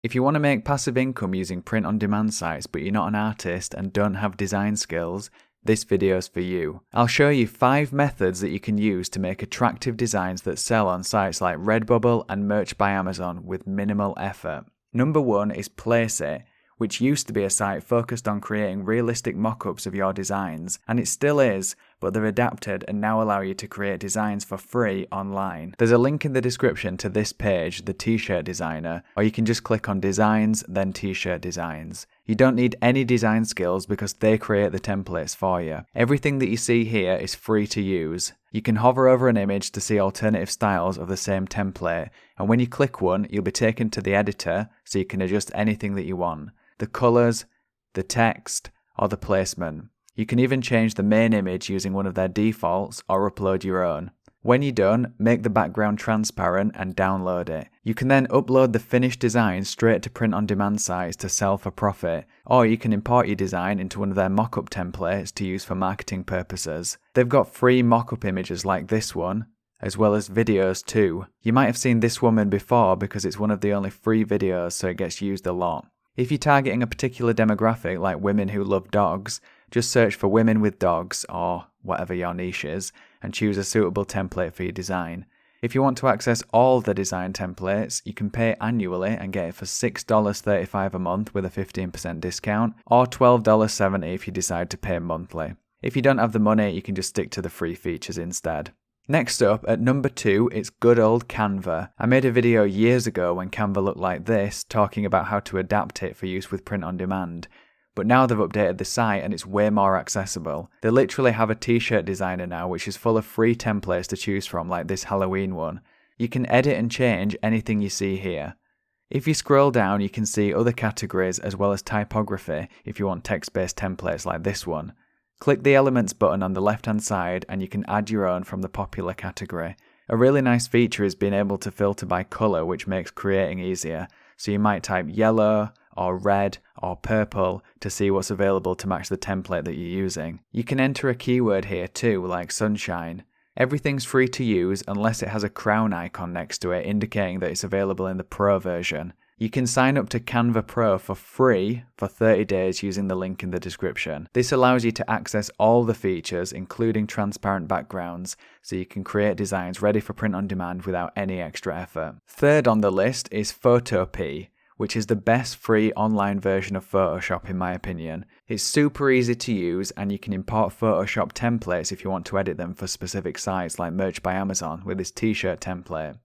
If you want to make passive income using print-on-demand sites but you're not an artist and don't have design skills, this video is for you. I'll show you 5 methods that you can use to make attractive designs that sell on sites like Redbubble and Merch by Amazon with minimal effort. Number 1 is Placeit, which used to be a site focused on creating realistic mock-ups of your designs, and it still is, but they're adapted and now allow you to create designs for free online. There's a link in the description to this page, the t-shirt designer, or you can just click on designs, then t-shirt designs. You don't need any design skills because they create the templates for you. Everything that you see here is free to use. You can hover over an image to see alternative styles of the same template, and when you click one, you'll be taken to the editor so you can adjust anything that you want. The colours, the text, or the placement. You can even change the main image using one of their defaults or upload your own. When you're done, make the background transparent and download it. You can then upload the finished design straight to print-on-demand sites to sell for profit, or you can import your design into one of their mock-up templates to use for marketing purposes. They've got free mock-up images like this one, as well as videos too. You might have seen this woman before because it's one of the only free videos, so it gets used a lot. If you're targeting a particular demographic like women who love dogs, just search for women with dogs or whatever your niche is and choose a suitable template for your design. If you want to access all the design templates, you can pay annually and get it for $6.35 a month with a 15% discount, or $12.70 if you decide to pay monthly. If you don't have the money, you can just stick to the free features instead. Next up, at number 2, it's good old Canva. I made a video years ago when Canva looked like this, talking about how to adapt it for use with print on demand. But now they've updated the site and it's way more accessible. They literally have a t-shirt designer now which is full of free templates to choose from, like this Halloween one. You can edit and change anything you see here. If you scroll down, you can see other categories as well as typography if you want text-based templates like this one. Click the Elements button on the left-hand side and you can add your own from the popular category. A really nice feature is being able to filter by colour, which makes creating easier. So you might type yellow or red or purple to see what's available to match the template that you're using. You can enter a keyword here too, like sunshine. Everything's free to use unless it has a crown icon next to it indicating that it's available in the Pro version. You can sign up to Canva Pro for free for 30 days using the link in the description. This allows you to access all the features, including transparent backgrounds, so you can create designs ready for print on demand without any extra effort. Third on the list is Photopea, which is the best free online version of Photoshop in my opinion. It's super easy to use and you can import Photoshop templates if you want to edit them for specific sites like Merch by Amazon with this t-shirt template.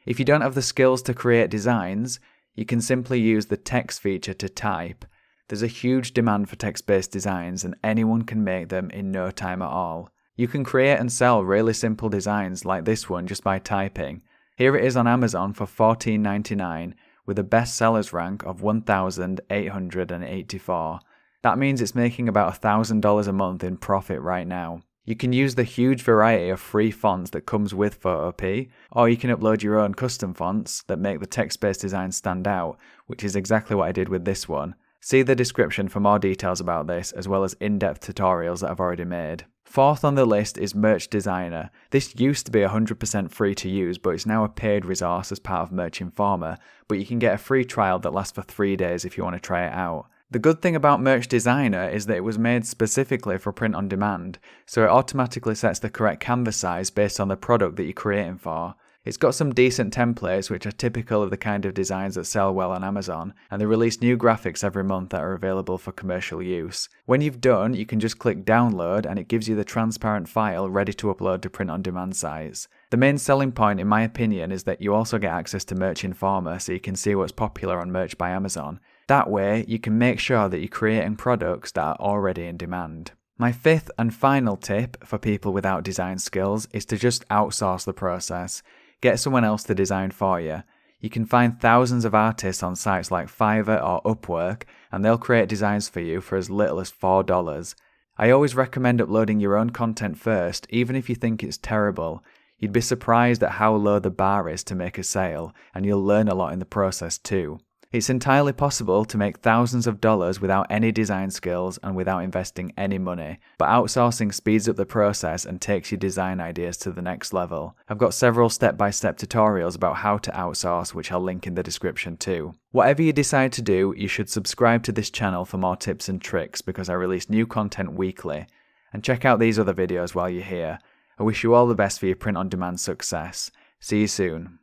If you don't have the skills to create designs, you can simply use the text feature to type. There's a huge demand for text-based designs and anyone can make them in no time at all. You can create and sell really simple designs like this one just by typing. Here it is on Amazon for $14.99 with a best sellers rank of 1,884. That means it's making about $1,000 a month in profit right now. You can use the huge variety of free fonts that comes with Photopea, or you can upload your own custom fonts that make the text-based design stand out, which is exactly what I did with this one. See the description for more details about this, as well as in-depth tutorials that I've already made. Fourth on the list is Merch Designer. This used to be 100% free to use, but it's now a paid resource as part of Merch Informer, but you can get a free trial that lasts for 3 days if you want to try it out. The good thing about Merch Designer is that it was made specifically for print on demand, so it automatically sets the correct canvas size based on the product that you're creating for. It's got some decent templates which are typical of the kind of designs that sell well on Amazon, and they release new graphics every month that are available for commercial use. When you've done, you can just click download and it gives you the transparent file ready to upload to print on demand sites. The main selling point in my opinion is that you also get access to Merch Informer so you can see what's popular on Merch by Amazon. That way, you can make sure that you're creating products that are already in demand. My fifth and final tip for people without design skills is to just outsource the process. Get someone else to design for you. You can find thousands of artists on sites like Fiverr or Upwork, and they'll create designs for you for as little as $4. I always recommend uploading your own content first, even if you think it's terrible. You'd be surprised at how low the bar is to make a sale, and you'll learn a lot in the process too. It's entirely possible to make thousands of dollars without any design skills and without investing any money, but outsourcing speeds up the process and takes your design ideas to the next level. I've got several step-by-step tutorials about how to outsource, which I'll link in the description too. Whatever you decide to do, you should subscribe to this channel for more tips and tricks because I release new content weekly. And check out these other videos while you're here. I wish you all the best for your print-on-demand success. See you soon.